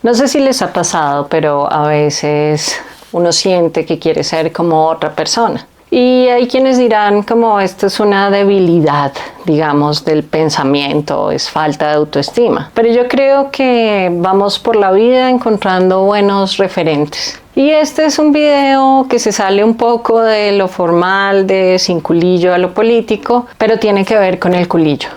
No sé si les ha pasado, pero a veces uno siente que quiere ser como otra persona. Y hay quienes dirán como esto es una debilidad, digamos, del pensamiento, es falta de autoestima. Pero yo creo que vamos por la vida encontrando buenos referentes. Y este es un video que se sale un poco de lo formal, de sin culillo a lo político, pero tiene que ver con el culillo.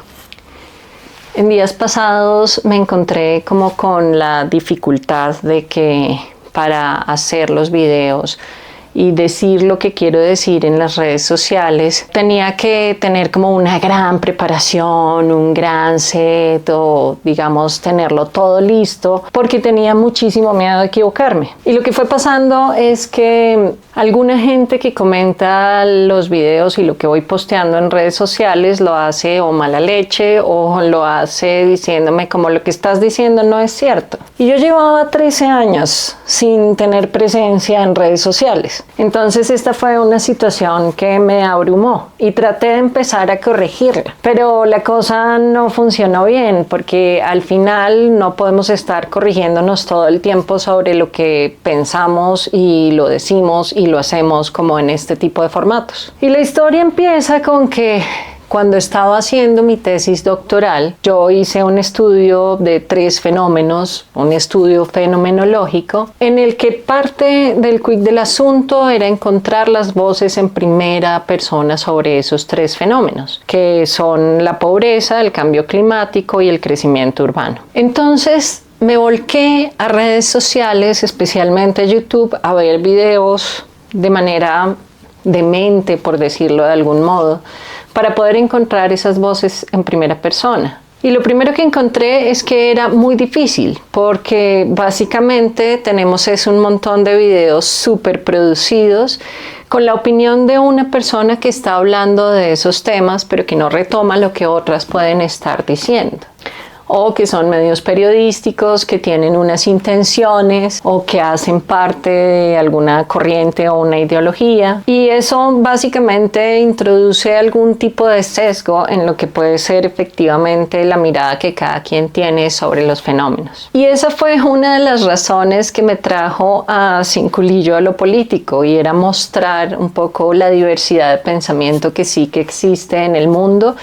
En días pasados me encontré como con la dificultad de que para hacer los videos y decir lo que quiero decir en las redes sociales, tenía que tener como una gran preparación, un gran set o digamos tenerlo todo listo porque tenía muchísimo miedo de equivocarme. Y lo que fue pasando es que alguna gente que comenta los videos y lo que voy posteando en redes sociales lo hace o mala leche o lo hace diciéndome como lo que estás diciendo no es cierto. Y yo llevaba 13 años sin tener presencia en redes sociales. Entonces esta fue una situación que me abrumó y traté de empezar a corregirla, pero la cosa no funcionó bien porque al final no podemos estar corrigiéndonos todo el tiempo sobre lo que pensamos y lo decimos y lo hacemos como en este tipo de formatos. Y la historia empieza con que cuando estaba haciendo mi tesis doctoral, yo hice un estudio de 3 fenómenos, un estudio fenomenológico, en el que parte del quid del asunto era encontrar las voces en primera persona sobre esos 3 fenómenos, que son la pobreza, el cambio climático y el crecimiento urbano. Entonces, me volqué a redes sociales, especialmente a YouTube, a ver videos de manera demente, por decirlo de algún modo, para poder encontrar esas voces en primera persona. Y lo primero que encontré es que era muy difícil, porque básicamente tenemos un montón de videos súper producidos con la opinión de una persona que está hablando de esos temas, pero que no retoma lo que otras pueden estar diciendo. O que son medios periodísticos que tienen unas intenciones o que hacen parte de alguna corriente o una ideología. Y eso básicamente introduce algún tipo de sesgo en lo que puede ser efectivamente la mirada que cada quien tiene sobre los fenómenos. Y esa fue una de las razones que me trajo a Sin Culillo a lo político, y era mostrar un poco la diversidad de pensamiento que sí que existe en el mundo,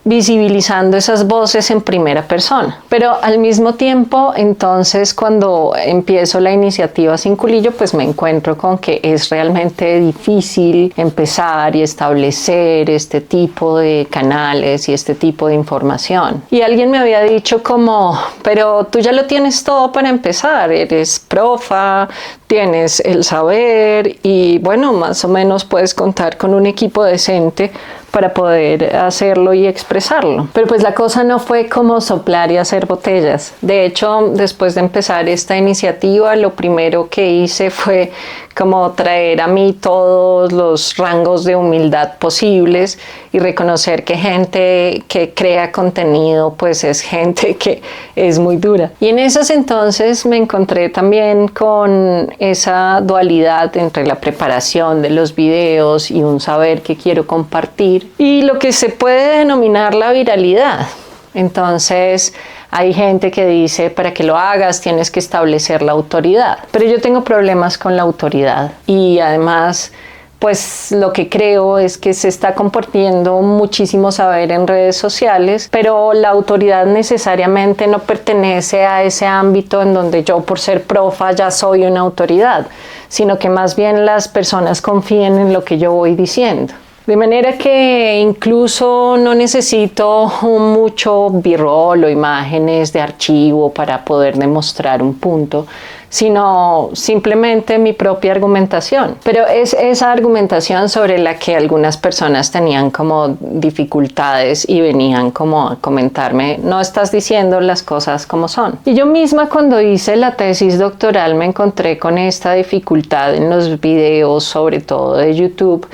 visibilizando esas voces en primera persona. Pero al mismo tiempo, entonces, cuando empiezo la iniciativa Sin Culillo, pues me encuentro con que es realmente difícil empezar y establecer este tipo de canales y este tipo de información. Y alguien me había dicho como, pero tú ya lo tienes todo para empezar, eres profa, tienes el saber y bueno, más o menos puedes contar con un equipo decente para poder hacerlo y expresarlo. Pero pues la cosa no fue como soplar y hacer botellas. De hecho, después de empezar esta iniciativa, lo primero que hice fue como traer a mí todos los rangos de humildad posibles y reconocer que gente que crea contenido pues es gente que es muy dura. Y en esos entonces me encontré también con esa dualidad entre la preparación de los videos y un saber que quiero compartir y lo que se puede denominar la viralidad. Entonces hay gente que dice, para que lo hagas tienes que establecer la autoridad. Pero yo tengo problemas con la autoridad y además pues lo que creo es que se está compartiendo muchísimo saber en redes sociales, pero la autoridad necesariamente no pertenece a ese ámbito en donde yo por ser profa ya soy una autoridad, sino que más bien las personas confíen en lo que yo voy diciendo. De manera que incluso no necesito mucho b-roll o imágenes de archivo para poder demostrar un punto, sino simplemente mi propia argumentación. Pero es esa argumentación sobre la que algunas personas tenían como dificultades y venían como a comentarme, no estás diciendo las cosas como son. Y yo misma cuando hice la tesis doctoral me encontré con esta dificultad en los videos, sobre todo de YouTube,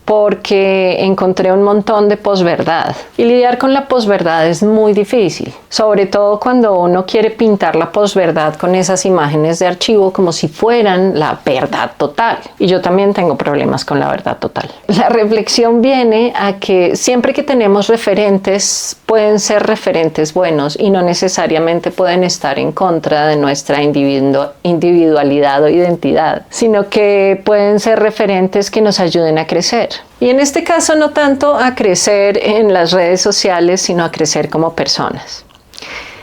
porque encontré un montón de posverdad. Y lidiar con la posverdad es muy difícil, sobre todo cuando uno quiere pintar la posverdad con esas imágenes de archivo como si fueran la verdad total. Y yo también tengo problemas con la verdad total. La reflexión viene a que siempre que tenemos referentes, pueden ser referentes buenos y no necesariamente pueden estar en contra de nuestra individualidad o identidad, sino que pueden ser referentes que nos ayuden a crecer. Y en este caso no tanto a crecer en las redes sociales, sino a crecer como personas.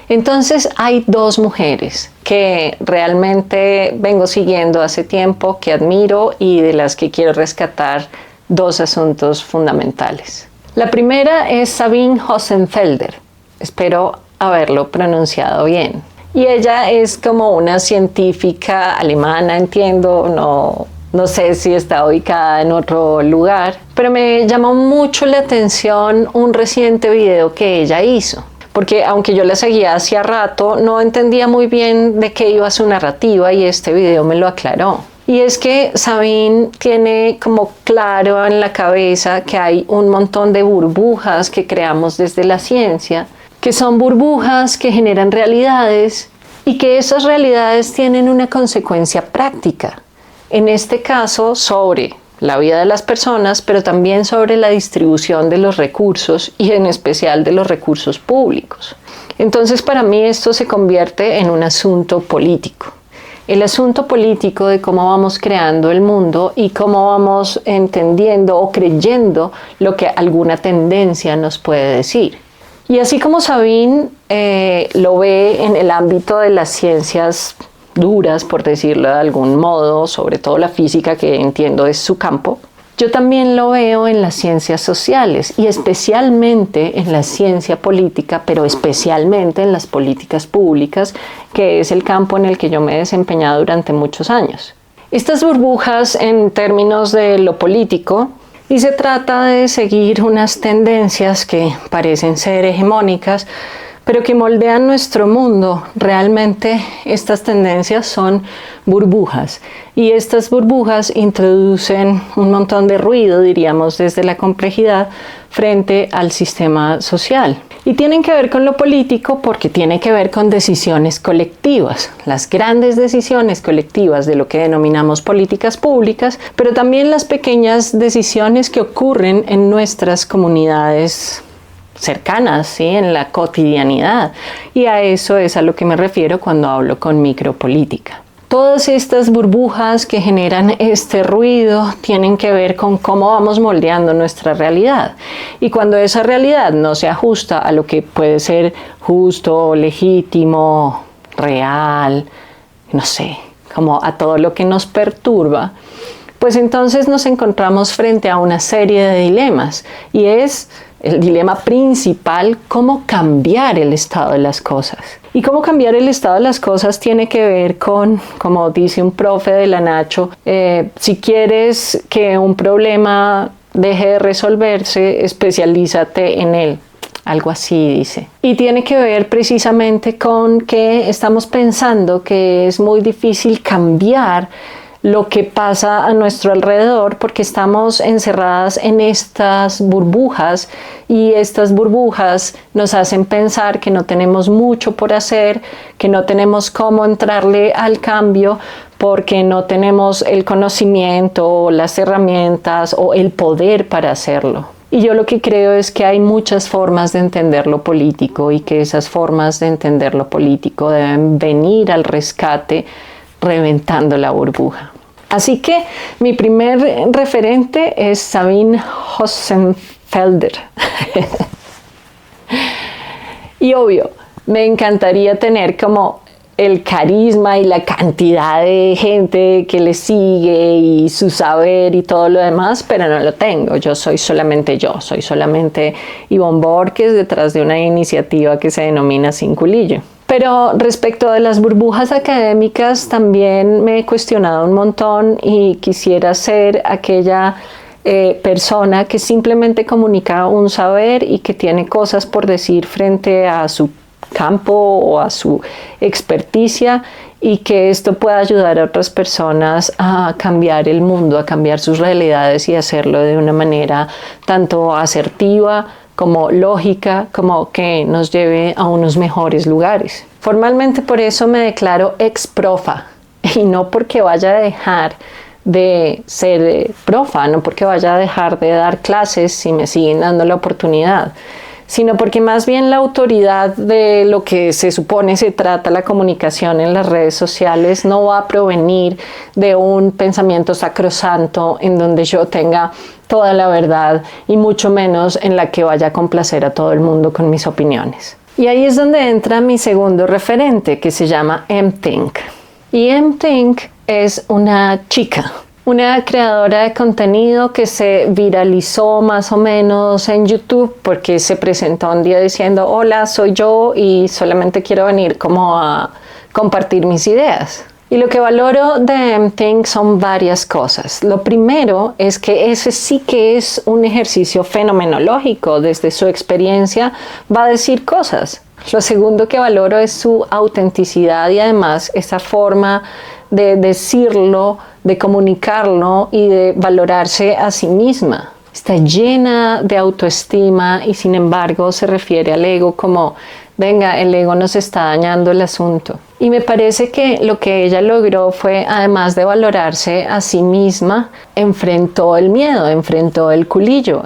Entonces hay dos mujeres que realmente vengo siguiendo hace tiempo, que admiro y de las que quiero rescatar dos asuntos fundamentales. La primera es Sabine Hossenfelder, espero haberlo pronunciado bien. Y ella es como una científica alemana, entiendo, no sé si está ubicada en otro lugar, pero me llamó mucho la atención un reciente video que ella hizo. Porque aunque yo la seguía hacía rato, no entendía muy bien de qué iba su narrativa y este video me lo aclaró. Y es que Sabine tiene como claro en la cabeza que hay un montón de burbujas que creamos desde la ciencia, que son burbujas que generan realidades y que esas realidades tienen una consecuencia práctica. En este caso, sobre la vida de las personas, pero también sobre la distribución de los recursos y en especial de los recursos públicos. Entonces, para mí esto se convierte en un asunto político. El asunto político de cómo vamos creando el mundo y cómo vamos entendiendo o creyendo lo que alguna tendencia nos puede decir. Y así como Sabine lo ve en el ámbito de las ciencias duras, por decirlo de algún modo, sobre todo la física, que entiendo es su campo, yo también lo veo en las ciencias sociales y especialmente en la ciencia política, pero especialmente en las políticas públicas, que es el campo en el que yo me he desempeñado durante muchos años. Estas burbujas en términos de lo político, y se trata de seguir unas tendencias que parecen ser hegemónicas, pero que moldean nuestro mundo. Realmente estas tendencias son burbujas y estas burbujas introducen un montón de ruido, diríamos, desde la complejidad frente al sistema social. Y tienen que ver con lo político porque tiene que ver con decisiones colectivas, las grandes decisiones colectivas de lo que denominamos políticas públicas, pero también las pequeñas decisiones que ocurren en nuestras comunidades cercanas, ¿sí? En la cotidianidad. Y a eso es a lo que me refiero cuando hablo con micropolítica. Todas estas burbujas que generan este ruido tienen que ver con cómo vamos moldeando nuestra realidad. Y cuando esa realidad no se ajusta a lo que puede ser justo, legítimo, real, no sé, como a todo lo que nos perturba, pues entonces nos encontramos frente a una serie de dilemas. Y es el dilema principal, cómo cambiar el estado de las cosas. Y cómo cambiar el estado de las cosas tiene que ver con, como dice un profe de la Nacho, si quieres que un problema deje de resolverse, especialízate en él. Algo así dice. Y tiene que ver precisamente con que estamos pensando que es muy difícil cambiar lo que pasa a nuestro alrededor porque estamos encerradas en estas burbujas y estas burbujas nos hacen pensar que no tenemos mucho por hacer, que no tenemos cómo entrarle al cambio porque no tenemos el conocimiento, las herramientas o el poder para hacerlo. Y yo lo que creo es que hay muchas formas de entender lo político y que esas formas de entender lo político deben venir al rescate reventando la burbuja. Así que mi primer referente es Sabine Hossenfelder. Y obvio, me encantaría tener como el carisma y la cantidad de gente que le sigue y su saber y todo lo demás, pero no lo tengo. Yo, soy solamente Ivonne Borges detrás de una iniciativa que se denomina Sin Culillo. Pero respecto de las burbujas académicas también me he cuestionado un montón y quisiera ser aquella persona que simplemente comunica un saber y que tiene cosas por decir frente a su campo o a su experticia, y que esto pueda ayudar a otras personas a cambiar el mundo, a cambiar sus realidades y hacerlo de una manera tanto asertiva como lógica, como que nos lleve a unos mejores lugares. Formalmente por eso me declaro ex-profa, y no porque vaya a dejar de ser profa, no porque vaya a dejar de dar clases si me siguen dando la oportunidad, sino porque más bien la autoridad de lo que se supone se trata la comunicación en las redes sociales no va a provenir de un pensamiento sacrosanto en donde yo tenga toda la verdad, y mucho menos en la que vaya a complacer a todo el mundo con mis opiniones. Y ahí es donde entra mi segundo referente, que se llama M-Think. Y M-Think es una chica, una creadora de contenido que se viralizó más o menos en YouTube porque se presentó un día diciendo: hola, soy yo y solamente quiero venir como a compartir mis ideas. Y lo que valoro de M-Think son varias cosas. Lo primero es que ese sí que es un ejercicio fenomenológico. Desde su experiencia va a decir cosas. Lo segundo que valoro es su autenticidad y además esa forma de decirlo, de comunicarlo y de valorarse a sí misma. Está llena de autoestima y sin embargo se refiere al ego como: venga, el ego nos está dañando el asunto. Y me parece que lo que ella logró fue, además de valorarse a sí misma, enfrentó el miedo, enfrentó el culillo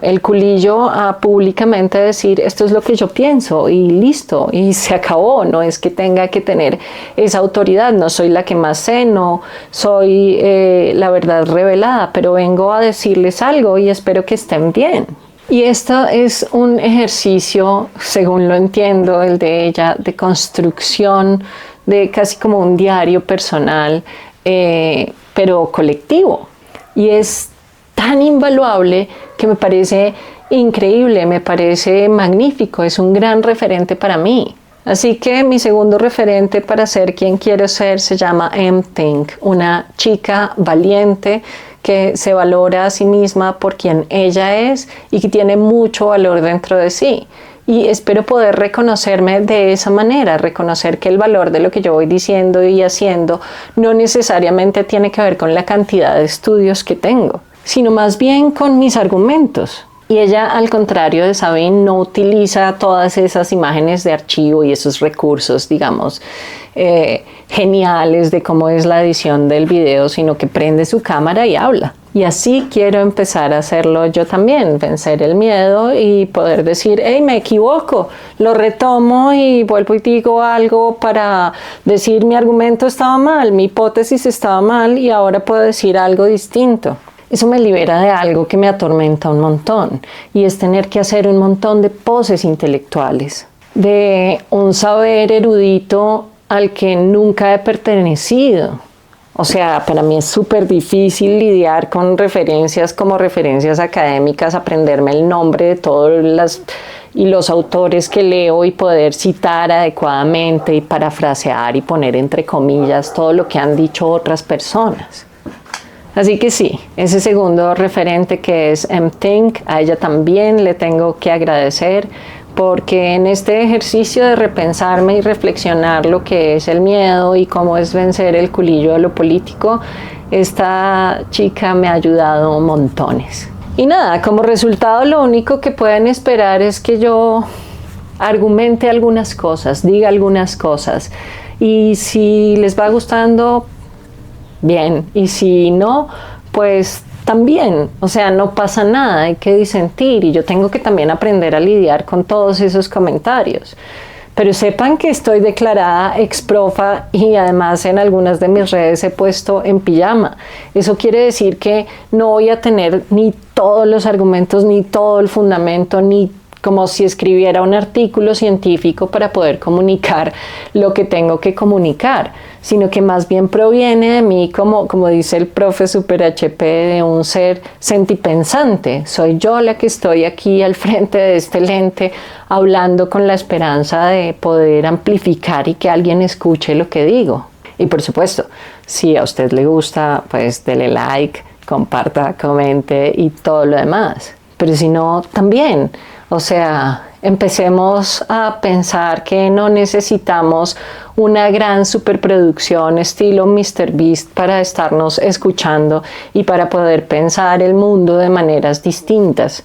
a públicamente decir: esto es lo que yo pienso y listo, y se acabó. No es que tenga que tener esa autoridad, no soy la que más sé, no soy la verdad revelada, pero vengo a decirles algo y espero que estén bien. Y esto es un ejercicio, según lo entiendo, el de ella, de construcción, de casi como un diario personal, pero colectivo. Y es tan invaluable que me parece increíble, me parece magnífico, es un gran referente para mí. Así que mi segundo referente para ser quien quiero ser se llama M-Think, una chica valiente que se valora a sí misma por quien ella es y que tiene mucho valor dentro de sí. Y espero poder reconocerme de esa manera, reconocer que el valor de lo que yo voy diciendo y haciendo no necesariamente tiene que ver con la cantidad de estudios que tengo, sino más bien con mis argumentos. Y ella, al contrario de Sabine, no utiliza todas esas imágenes de archivo y esos recursos, digamos, geniales de cómo es la edición del video, sino que prende su cámara y habla. Y así quiero empezar a hacerlo yo también, vencer el miedo y poder decir: hey, me equivoco, lo retomo y vuelvo y digo algo para decir mi argumento estaba mal, mi hipótesis estaba mal y ahora puedo decir algo distinto. Eso me libera de algo que me atormenta un montón, y es tener que hacer un montón de poses intelectuales, de un saber erudito al que nunca he pertenecido. O sea, para mí es súper difícil lidiar con referencias como referencias académicas, aprenderme el nombre de todos los autores que leo y poder citar adecuadamente y parafrasear y poner entre comillas todo lo que han dicho otras personas. Así que sí, ese segundo referente que es M-Think, a ella también le tengo que agradecer, porque en este ejercicio de repensarme y reflexionar lo que es el miedo y cómo es vencer el culillo de lo político, esta chica me ha ayudado montones. Y nada, como resultado lo único que pueden esperar es que yo argumente algunas cosas, diga algunas cosas, y si les va gustando, bien, y si no, pues también, o sea, no pasa nada, hay que disentir y yo tengo que también aprender a lidiar con todos esos comentarios. Pero sepan que estoy declarada ex-profa y además en algunas de mis redes he puesto en pijama. Eso quiere decir que no voy a tener ni todos los argumentos, ni todo el fundamento, ni como si escribiera un artículo científico para poder comunicar lo que tengo que comunicar, sino que más bien proviene de mí, como dice el profe Super HP, de un ser sentipensante. Soy yo la que estoy aquí al frente de este lente hablando con la esperanza de poder amplificar y que alguien escuche lo que digo. Y por supuesto, si a usted le gusta, pues dele like, comparta, comente y todo lo demás. Pero si no, también. O sea, empecemos a pensar que no necesitamos una gran superproducción estilo MrBeast para estarnos escuchando y para poder pensar el mundo de maneras distintas.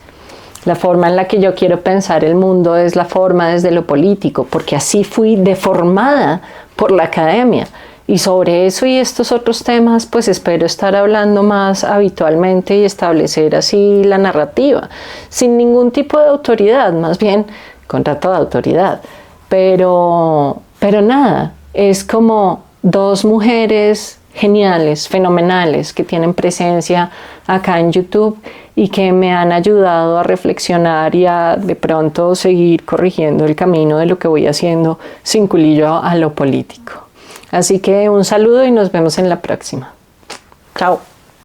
La forma en la que yo quiero pensar el mundo es la forma desde lo político, porque así fui deformada por la academia. Y sobre eso y estos otros temas, pues espero estar hablando más habitualmente y establecer así la narrativa, sin ningún tipo de autoridad, más bien contra toda autoridad. Pero nada, es como dos mujeres geniales, fenomenales, que tienen presencia acá en YouTube y que me han ayudado a reflexionar y a de pronto seguir corrigiendo el camino de lo que voy haciendo sin culillo a lo político. Así que un saludo y nos vemos en la próxima. Chao.